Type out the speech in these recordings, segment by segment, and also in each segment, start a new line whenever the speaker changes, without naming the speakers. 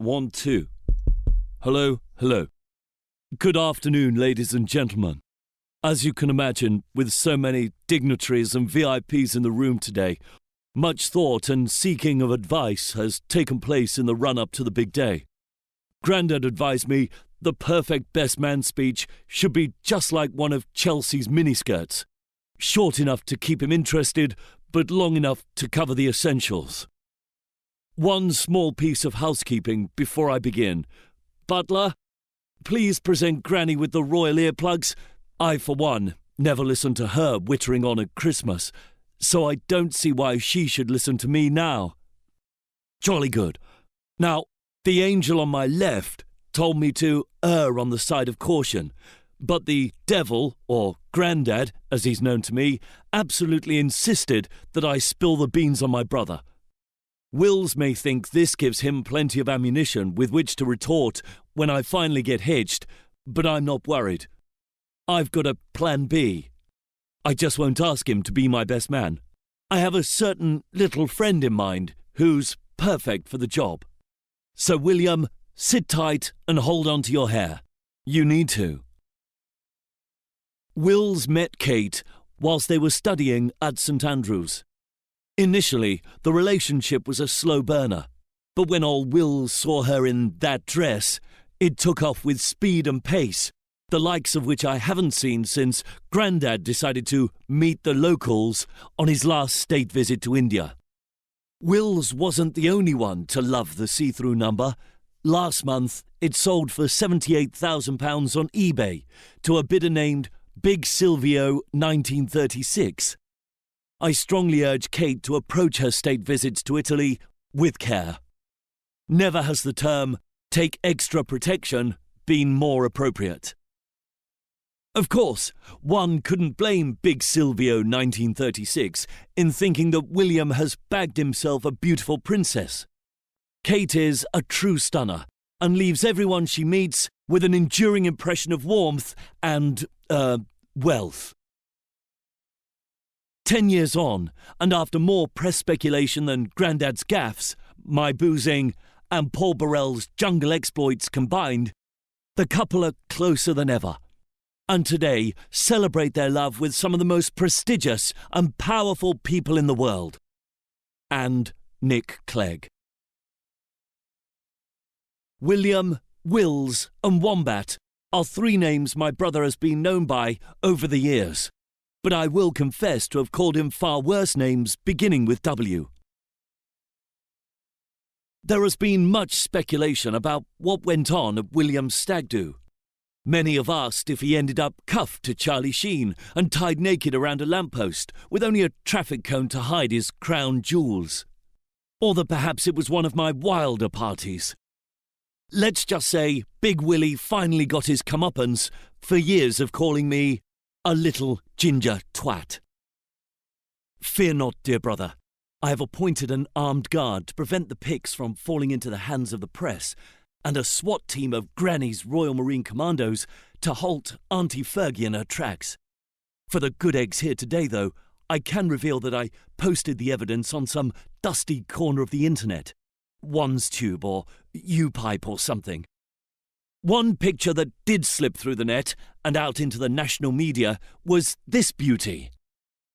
1, 2. Hello, hello. Good afternoon, ladies and gentlemen. As you can imagine, with so many dignitaries and VIPs in the room today, much thought and seeking of advice has taken place in the run-up to the big day. Grandad advised me the perfect Bestman speech should be just like one of Chelsea's miniskirts. Short enough to keep him interested, but long enough to cover the essentials. One small piece of housekeeping before I begin. Butler, please present Granny with the royal earplugs. I, for one, never listened to her wittering on at Christmas, so I don't see why she should listen to me now. Jolly good. Now, the angel on my left told me to err on the side of caution, but the devil, or Grandad, as he's known to me, absolutely insisted that I spill the beans on my brother. Wills may think this gives him plenty of ammunition with which to retort when I finally get hitched, but I'm not worried. I've got a plan B. I just won't ask him to be my best man. I have a certain little friend in mind who's perfect for the job. So, William, sit tight and hold on to your hair. You need to. Wills met Kate whilst they were studying at St Andrews. Initially, the relationship was a slow burner, but when old Wills saw her in that dress, it took off with speed and pace, the likes of which I haven't seen since Grandad decided to meet the locals on his last state visit to India. Wills wasn't the only one to love the see-through number. Last month, it sold for £78,000 on eBay to a bidder named Big Silvio 1936. I strongly urge Kate to approach her state visits to Italy with care. Never has the term "take extra protection" been more appropriate. Of course, one couldn't blame Big Silvio 1936 in thinking that William has bagged himself a beautiful princess. Kate is a true stunner and leaves everyone she meets with an enduring impression of warmth and, wealth. 10 years on, and after more press speculation than Grandad's gaffes, my boozing, and Paul Burrell's jungle exploits combined, the couple are closer than ever, and today celebrate their love with some of the most prestigious and powerful people in the world. And Nick Clegg. William, Wills, and Wombat are three names my brother has been known by over the years, but I will confess to have called him far worse names beginning with W. There has been much speculation about what went on at William's stag do. Many have asked if he ended up cuffed to Charlie Sheen and tied naked around a lamppost with only a traffic cone to hide his crown jewels. Or that perhaps it was one of my wilder parties. Let's just say Big Willie finally got his comeuppance for years of calling me a little ginger twat. Fear not, dear brother. I have appointed an armed guard to prevent the pics from falling into the hands of the press, and a SWAT team of Granny's Royal Marine Commandos to halt Auntie Fergie in her tracks. For the good eggs here today, though, I can reveal that I posted the evidence on some dusty corner of the internet. One's Tube or U-Pipe or something. One picture that did slip through the net and out into the national media was this beauty.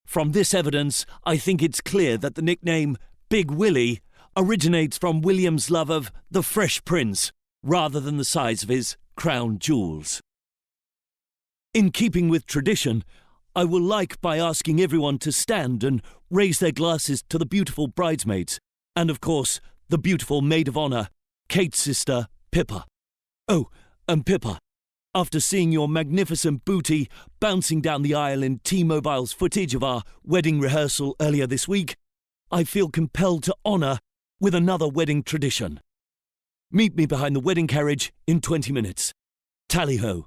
From this evidence, I think it's clear that the nickname Big Willie originates from William's love of the Fresh Prince, rather than the size of his crown jewels. In keeping with tradition, I will like by asking everyone to stand and raise their glasses to the beautiful bridesmaids, and of course, the beautiful maid of honour, Kate's sister, Pippa. Oh, and Pippa, after seeing your magnificent booty bouncing down the aisle in T-Mobile's footage of our wedding rehearsal earlier this week, I feel compelled to honour with another wedding tradition. Meet me behind the wedding carriage in 20 minutes. Tally-ho.